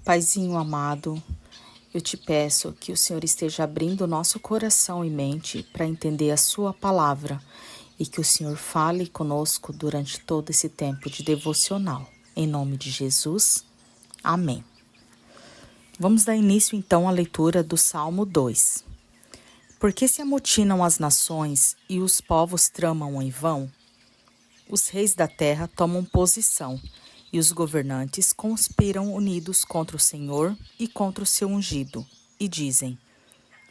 Paizinho amado, eu te peço que o Senhor esteja abrindo o nosso coração e mente para entender a sua palavra e que o Senhor fale conosco durante todo esse tempo de devocional. Em nome de Jesus, amém. Vamos dar início então à leitura do Salmo 2. Por que se amotinam as nações e os povos tramam em vão? Os reis da terra tomam posição e os governantes conspiram unidos contra o Senhor e contra o seu ungido, e dizem: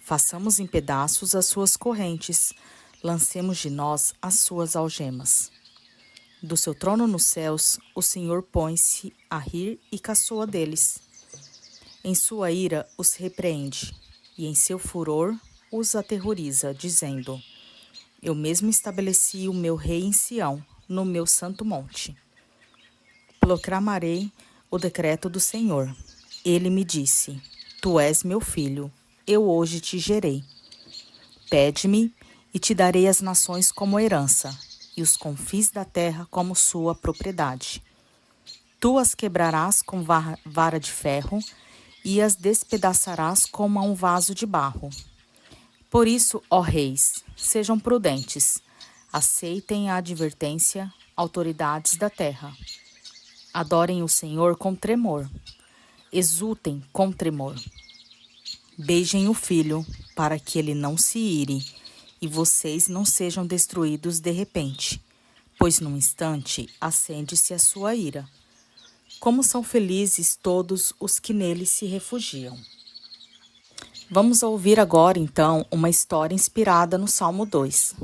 façamos em pedaços as suas correntes, lancemos de nós as suas algemas. Do seu trono nos céus, o Senhor põe-se a rir e caçoa deles. Em sua ira os repreende, e em seu furor os aterroriza, dizendo: eu mesmo estabeleci o meu rei em Sião, no meu santo monte. Proclamarei o decreto do Senhor. Ele me disse: tu és meu filho, eu hoje te gerei. Pede-me e te darei as nações como herança, e os confins da terra como sua propriedade. Tu as quebrarás com vara de ferro, e as despedaçarás como a um vaso de barro. Por isso, ó reis, sejam prudentes, aceitem a advertência, autoridades da terra. Adorem o Senhor com tremor, exultem com tremor. Beijem o Filho, para que ele não se ire, e vocês não sejam destruídos de repente, pois num instante acende-se a sua ira. Como são felizes todos os que nele se refugiam. Vamos ouvir agora, então, uma história inspirada no Salmo 2.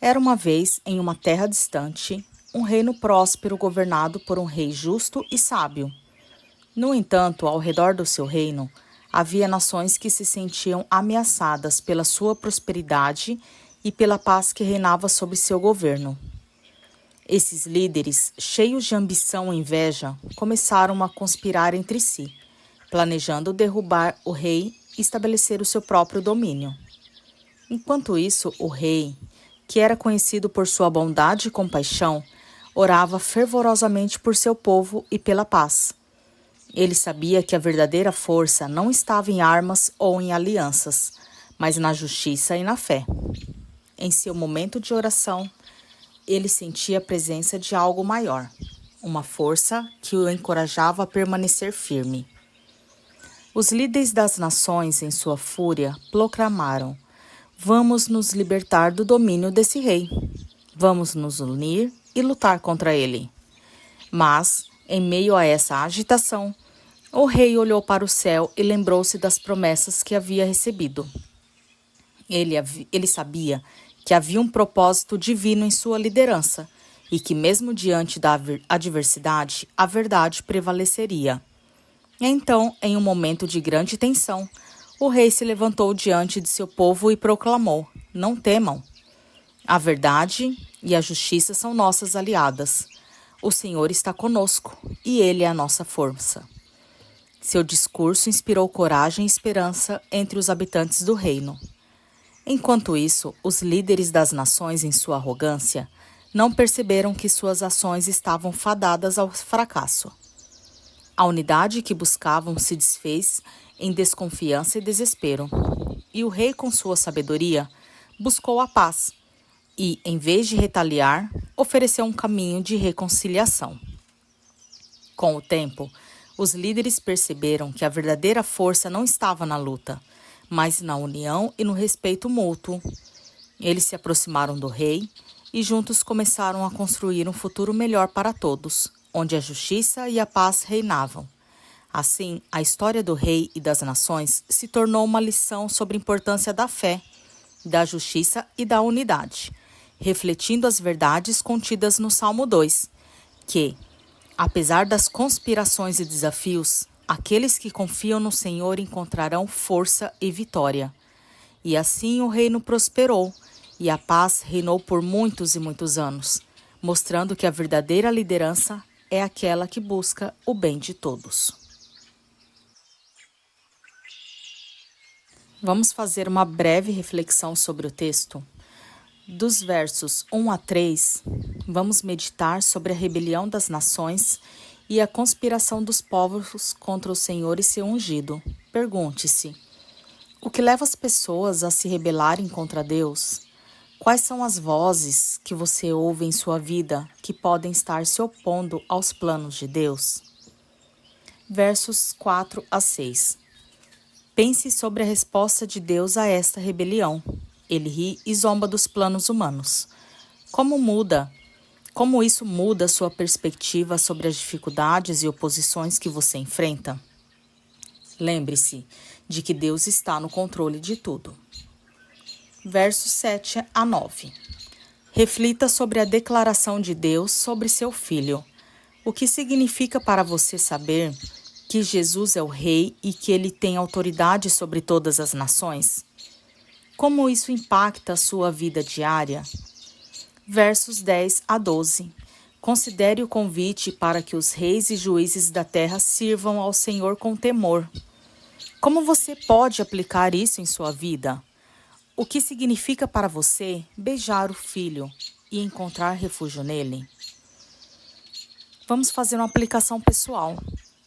Era uma vez, em uma terra distante, um reino próspero governado por um rei justo e sábio. No entanto, ao redor do seu reino, havia nações que se sentiam ameaçadas pela sua prosperidade e pela paz que reinava sob seu governo. Esses líderes, cheios de ambição e inveja, começaram a conspirar entre si, planejando derrubar o rei e estabelecer o seu próprio domínio. Enquanto isso, o rei, que era conhecido por sua bondade e compaixão, orava fervorosamente por seu povo e pela paz. Ele sabia que a verdadeira força não estava em armas ou em alianças, mas na justiça e na fé. Em seu momento de oração, ele sentia a presença de algo maior, uma força que o encorajava a permanecer firme. Os líderes das nações, em sua fúria, proclamaram: vamos nos libertar do domínio desse rei. Vamos nos unir e lutar contra ele. Mas, em meio a essa agitação, o rei olhou para o céu e lembrou-se das promessas que havia recebido. Ele sabia que havia um propósito divino em sua liderança e que, mesmo diante da adversidade, a verdade prevaleceria. Então, em um momento de grande tensão, o rei se levantou diante de seu povo e proclamou: não temam. A verdade e a justiça são nossas aliadas. O Senhor está conosco e Ele é a nossa força. Seu discurso inspirou coragem e esperança entre os habitantes do reino. Enquanto isso, os líderes das nações, em sua arrogância, não perceberam que suas ações estavam fadadas ao fracasso. A unidade que buscavam se desfez em desconfiança e desespero. E o rei, com sua sabedoria, buscou a paz e, em vez de retaliar, ofereceu um caminho de reconciliação. Com o tempo, os líderes perceberam que a verdadeira força não estava na luta, mas na união e no respeito mútuo. Eles se aproximaram do rei e juntos começaram a construir um futuro melhor para todos, onde a justiça e a paz reinavam. Assim, a história do rei e das nações se tornou uma lição sobre a importância da fé, da justiça e da unidade, refletindo as verdades contidas no Salmo 2, que, apesar das conspirações e desafios, aqueles que confiam no Senhor encontrarão força e vitória. E assim o reino prosperou, e a paz reinou por muitos e muitos anos, mostrando que a verdadeira liderança é aquela que busca o bem de todos. Vamos fazer uma breve reflexão sobre o texto. Dos versos 1 a 3, vamos meditar sobre a rebelião das nações e a conspiração dos povos contra o Senhor e seu ungido. Pergunte-se: o que leva as pessoas a se rebelarem contra Deus? Quais são as vozes que você ouve em sua vida que podem estar se opondo aos planos de Deus? Versos 4 a 6. Pense sobre a resposta de Deus a esta rebelião. Ele ri e zomba dos planos humanos. Como isso muda sua perspectiva sobre as dificuldades e oposições que você enfrenta? Lembre-se de que Deus está no controle de tudo. Versos 7 a 9. Reflita sobre a declaração de Deus sobre seu filho. O que significa para você saber que Jesus é o Rei e que ele tem autoridade sobre todas as nações? Como isso impacta a sua vida diária? Versos 10 a 12. Considere o convite para que os reis e juízes da terra sirvam ao Senhor com temor. Como você pode aplicar isso em sua vida? O que significa para você beijar o filho e encontrar refúgio nele? Vamos fazer uma aplicação pessoal.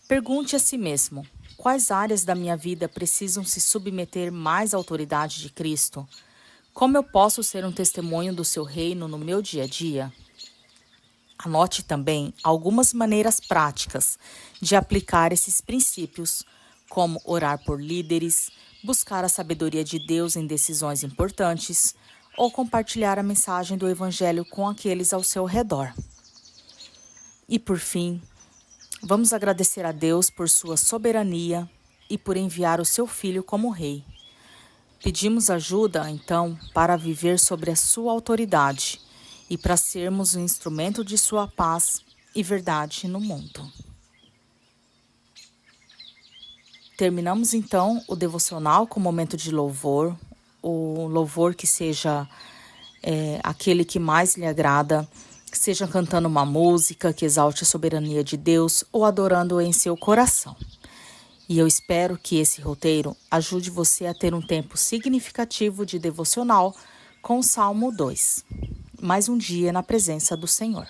Pergunte a si mesmo: quais áreas da minha vida precisam se submeter mais à autoridade de Cristo? Como eu posso ser um testemunho do seu reino no meu dia a dia? Anote também algumas maneiras práticas de aplicar esses princípios, como orar por líderes, buscar a sabedoria de Deus em decisões importantes ou compartilhar a mensagem do Evangelho com aqueles ao seu redor. E por fim, vamos agradecer a Deus por sua soberania e por enviar o seu Filho como Rei. Pedimos ajuda, então, para viver sobre a sua autoridade e para sermos um instrumento de sua paz e verdade no mundo. Terminamos então o devocional com um momento de louvor, o louvor que seja aquele que mais lhe agrada, que seja cantando uma música que exalte a soberania de Deus ou adorando em seu coração. E eu espero que esse roteiro ajude você a ter um tempo significativo de devocional com o Salmo 2. Mais um dia na presença do Senhor.